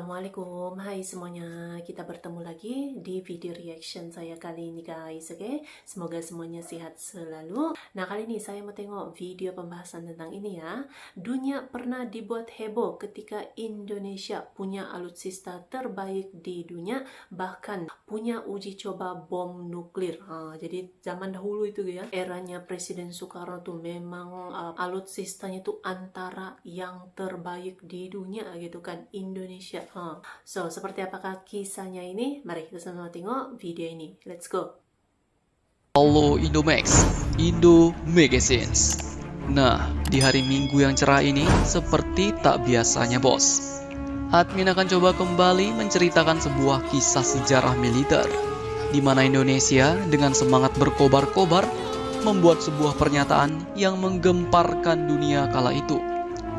Assalamualaikum, hai semuanya. Kita bertemu lagi di video reaction saya kali ini guys, oke? Semoga semuanya sehat selalu. Nah, kali ini saya mau tengok video pembahasan tentang ini ya. Dunia pernah dibuat heboh ketika Indonesia punya alutsista terbaik di dunia, bahkan punya uji coba bom nuklir. Jadi zaman dahulu itu ya, eranya Presiden Soekarno tuh memang alutsistanya tuh antara yang terbaik di dunia gitu kan, Indonesia. So, seperti apakah kisahnya ini? Mari kita sama tengok video ini. Let's go. Halo Indomax, Indo Magazines. Nah, di hari Minggu yang cerah ini, seperti tak biasanya bos, admin akan coba kembali menceritakan sebuah kisah sejarah militer, di mana Indonesia dengan semangat berkobar-kobar membuat sebuah pernyataan yang menggemparkan dunia kala itu,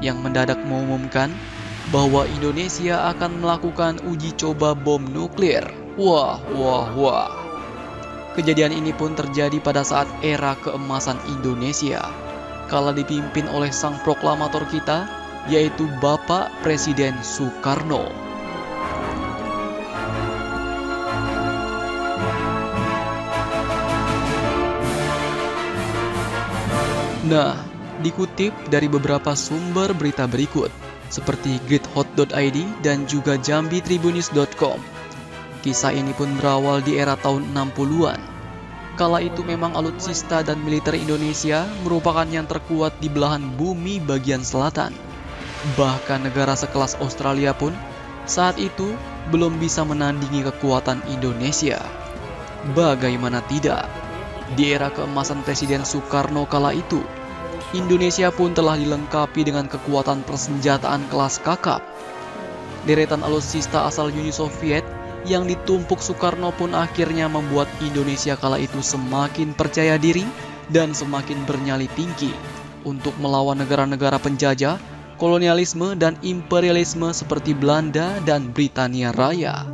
yang mendadak mengumumkan bahwa Indonesia akan melakukan uji coba bom nuklir. Wah. Kejadian ini pun terjadi pada saat era keemasan Indonesia, kala dipimpin oleh sang proklamator kita, yaitu Bapak Presiden Soekarno. Nah, dikutip dari beberapa sumber berita berikut, seperti greathot.id dan juga jambitribunnews.com. Kisah ini pun berawal di era tahun 60-an. Kala itu memang alutsista dan militer Indonesia merupakan yang terkuat di belahan bumi bagian selatan. Bahkan negara sekelas Australia pun saat itu belum bisa menandingi kekuatan Indonesia. Bagaimana tidak? Di era keemasan Presiden Soekarno kala itu, Indonesia pun telah dilengkapi dengan kekuatan persenjataan kelas kakap. Deretan alutsista asal Uni Soviet yang ditumpuk Soekarno pun akhirnya membuat Indonesia kala itu semakin percaya diri dan semakin bernyali tinggi untuk melawan negara-negara penjajah, kolonialisme dan imperialisme seperti Belanda dan Britania Raya.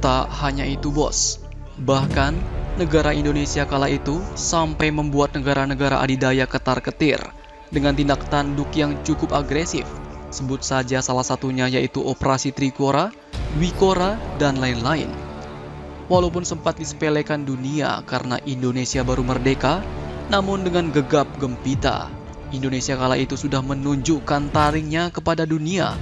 Tak hanya itu bos, bahkan negara Indonesia kala itu sampai membuat negara-negara adidaya ketar-ketir dengan tindak tanduk yang cukup agresif. Sebut saja salah satunya yaitu Operasi Trikora, Wikora, dan lain-lain. Walaupun sempat disepelekan dunia karena Indonesia baru merdeka, namun dengan gegap gempita, Indonesia kala itu sudah menunjukkan taringnya kepada dunia.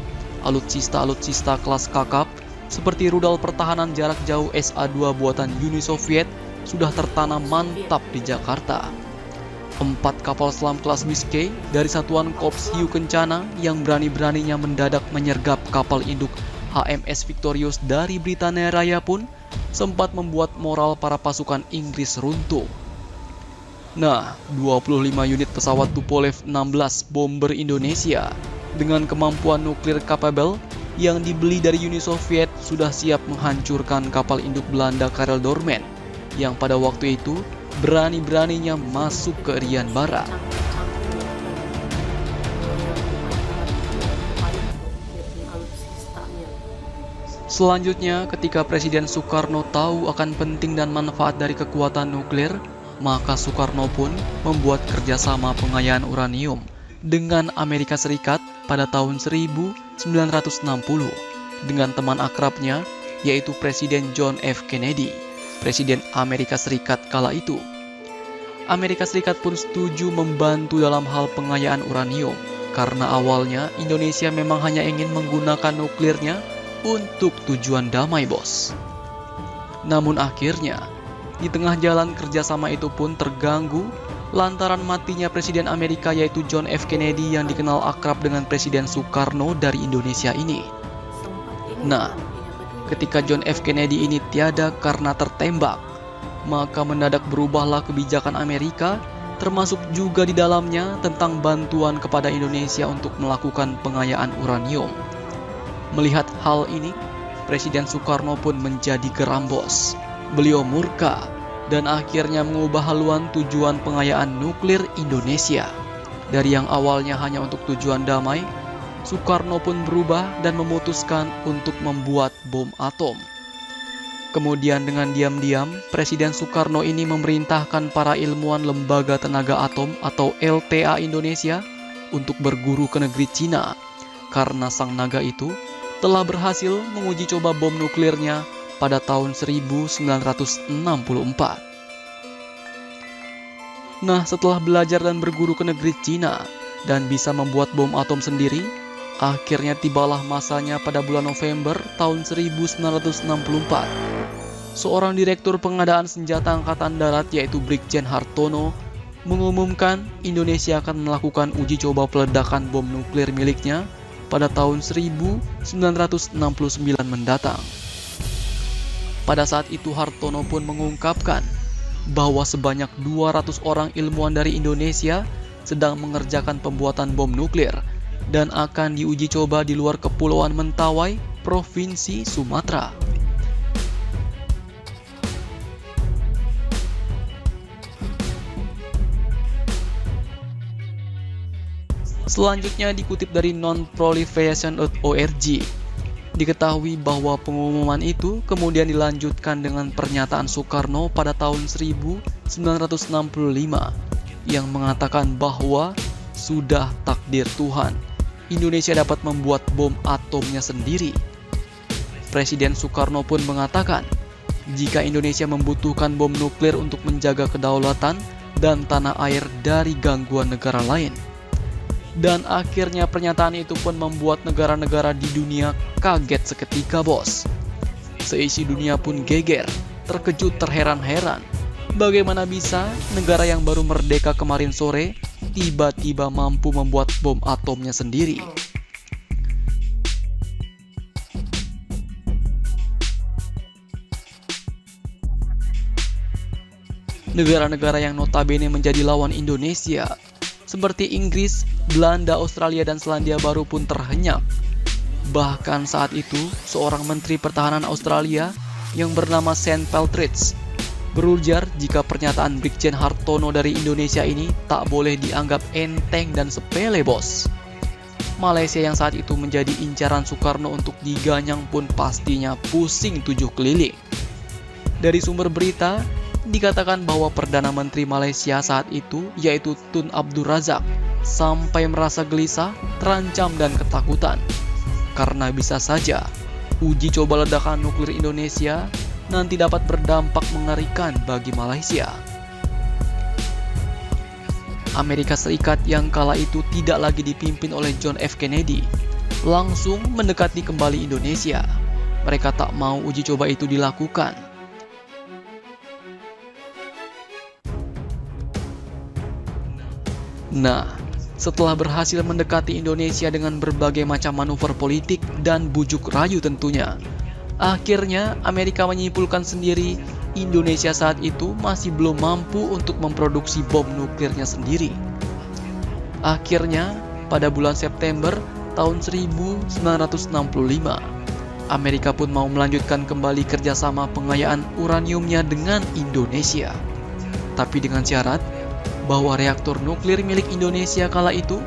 Alutsista-alutsista kelas kakap seperti rudal pertahanan jarak jauh SA-2 buatan Uni Soviet sudah tertanam mantap di Jakarta. 4 kapal selam kelas Biscay dari Satuan Korps Hiu Kencana yang berani-beraninya mendadak menyergap kapal induk HMS Victorious dari Britania Raya pun sempat membuat moral para pasukan Inggris runtuh. Nah, 25 unit pesawat Tupolev 16 bomber Indonesia dengan kemampuan nuklir capable yang dibeli dari Uni Soviet sudah siap menghancurkan kapal induk Belanda Karel Doorman yang pada waktu itu berani-beraninya masuk ke Irian Barat. Selanjutnya, ketika Presiden Soekarno tahu akan penting dan manfaat dari kekuatan nuklir, maka Soekarno pun membuat kerjasama pengayaan uranium dengan Amerika Serikat pada tahun 1960 dengan teman akrabnya, yaitu Presiden John F. Kennedy, Presiden Amerika Serikat kala itu. Amerika Serikat pun setuju membantu dalam hal pengayaan uranium, karena awalnya Indonesia memang hanya ingin menggunakan nuklirnya untuk tujuan damai bos. Namun akhirnya, di tengah jalan kerjasama itu pun terganggu lantaran matinya Presiden Amerika yaitu John F. Kennedy yang dikenal akrab dengan Presiden Soekarno dari Indonesia ini. Nah, ketika John F. Kennedy ini tiada karena tertembak, maka mendadak berubahlah kebijakan Amerika, termasuk juga di dalamnya tentang bantuan kepada Indonesia untuk melakukan pengayaan uranium. Melihat hal ini, Presiden Soekarno pun menjadi geram bos. Beliau murka dan akhirnya mengubah haluan tujuan pengayaan nuklir Indonesia. Dari yang awalnya hanya untuk tujuan damai, Soekarno pun berubah dan memutuskan untuk membuat bom atom. Kemudian dengan diam-diam, Presiden Soekarno ini memerintahkan para ilmuwan Lembaga Tenaga Atom atau LTA Indonesia untuk berguru ke negeri Cina karena sang naga itu telah berhasil menguji coba bom nuklirnya pada tahun 1964. Nah, setelah belajar dan berguru ke negeri Cina dan bisa membuat bom atom sendiri, akhirnya tibalah masanya pada bulan November tahun 1964. Seorang direktur pengadaan senjata angkatan darat yaitu Brigjen Hartono mengumumkan Indonesia akan melakukan uji coba peledakan bom nuklir miliknya pada tahun 1969 mendatang. Pada saat itu Hartono pun mengungkapkan bahwa sebanyak 200 orang ilmuwan dari Indonesia sedang mengerjakan pembuatan bom nuklir dan akan diuji coba di luar Kepulauan Mentawai, Provinsi Sumatera. Selanjutnya dikutip dari nonproliferation.org, diketahui bahwa pengumuman itu kemudian dilanjutkan dengan pernyataan Soekarno pada tahun 1965 yang mengatakan bahwa sudah takdir Tuhan, Indonesia dapat membuat bom atomnya sendiri. Presiden Soekarno pun mengatakan, jika Indonesia membutuhkan bom nuklir untuk menjaga kedaulatan dan tanah air dari gangguan negara lain. Dan akhirnya pernyataan itu pun membuat negara-negara di dunia kaget seketika, bos. Seisi dunia pun geger, terkejut terheran-heran. Bagaimana bisa negara yang baru merdeka kemarin sore tiba-tiba mampu membuat bom atomnya sendiri? Negara-negara yang notabene menjadi lawan Indonesia seperti Inggris, Belanda, Australia, dan Selandia Baru pun terhenyak. Bahkan saat itu, seorang Menteri Pertahanan Australia yang bernama St. Partridge berujar jika pernyataan Brigjen Hartono dari Indonesia ini tak boleh dianggap enteng dan sepele, bos. Malaysia yang saat itu menjadi incaran Soekarno untuk diganyang pun pastinya pusing 7 keliling. Dari sumber berita, dikatakan bahwa Perdana Menteri Malaysia saat itu, yaitu Tun Abdul Razak, sampai merasa gelisah, terancam dan ketakutan. Karena bisa saja, uji coba ledakan nuklir Indonesia nanti dapat berdampak mengerikan bagi Malaysia. Amerika Serikat yang kala itu tidak lagi dipimpin oleh John F. Kennedy, langsung mendekati kembali Indonesia. Mereka tak mau uji coba itu dilakukan. Nah, setelah berhasil mendekati Indonesia dengan berbagai macam manuver politik dan bujuk rayu tentunya, akhirnya Amerika menyimpulkan sendiri Indonesia saat itu masih belum mampu untuk memproduksi bom nuklirnya sendiri. Akhirnya, pada bulan September tahun 1965, Amerika pun mau melanjutkan kembali kerjasama pengayaan uraniumnya dengan Indonesia. Tapi dengan syarat bahwa reaktor nuklir milik Indonesia kala itu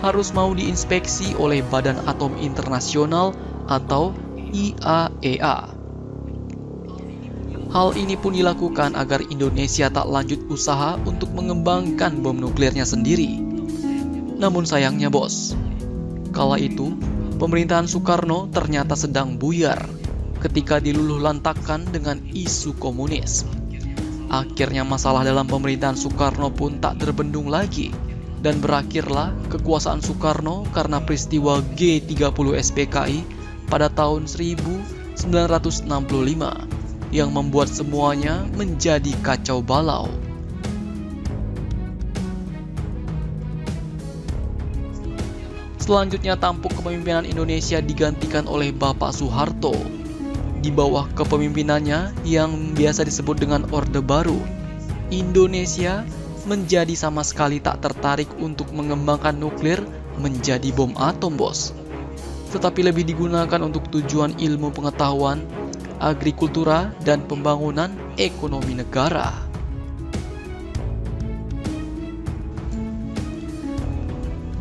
harus mau diinspeksi oleh Badan Atom Internasional atau IAEA. Hal ini pun dilakukan agar Indonesia tak lanjut usaha untuk mengembangkan bom nuklirnya sendiri. Namun sayangnya, bos, kala itu pemerintahan Soekarno ternyata sedang buyar ketika diluluhlantakkan dengan isu komunis. Akhirnya masalah dalam pemerintahan Soekarno pun tak terbendung lagi dan berakhirlah kekuasaan Soekarno karena peristiwa G30 SPKI pada tahun 1965 yang membuat semuanya menjadi kacau balau. Selanjutnya tampuk kepemimpinan Indonesia digantikan oleh Bapak Soeharto. Di bawah kepemimpinannya yang biasa disebut dengan Orde Baru, Indonesia menjadi sama sekali tak tertarik untuk mengembangkan nuklir menjadi bom atom, bos. Tetapi lebih digunakan untuk tujuan ilmu pengetahuan, agrikultura, dan pembangunan ekonomi negara.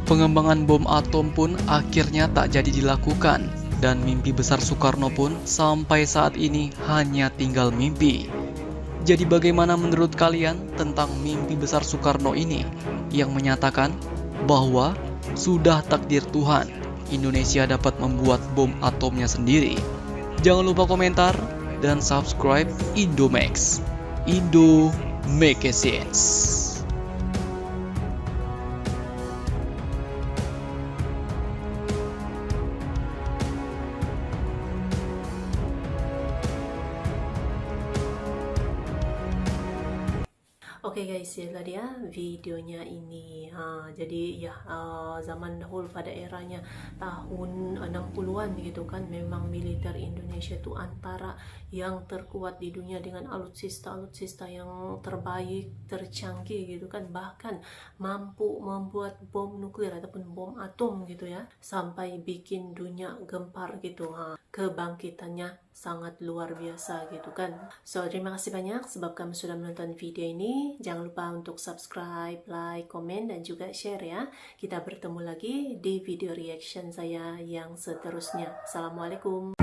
Pengembangan bom atom pun akhirnya tak jadi dilakukan. Dan mimpi besar Soekarno pun sampai saat ini hanya tinggal mimpi. Jadi bagaimana menurut kalian tentang mimpi besar Soekarno ini yang menyatakan bahwa sudah takdir Tuhan, Indonesia dapat membuat bom atomnya sendiri? Jangan lupa komentar dan subscribe Indomax. Indo make sense. Oke guys, ya tadi ya videonya ini. Jadi ya zaman dahulu pada eranya tahun 60-an gitu kan, memang militer Indonesia itu antara yang terkuat di dunia dengan alutsista yang terbaik, tercanggih gitu kan, bahkan mampu membuat bom nuklir ataupun bom atom gitu ya, sampai bikin dunia gempar gitu. Kebangkitannya sangat luar biasa gitu kan. So, terima kasih banyak sebab kamu sudah menonton video ini. Jangan lupa untuk subscribe, like, komen, dan juga share ya. Kita bertemu lagi di video reaction saya yang seterusnya. Assalamualaikum.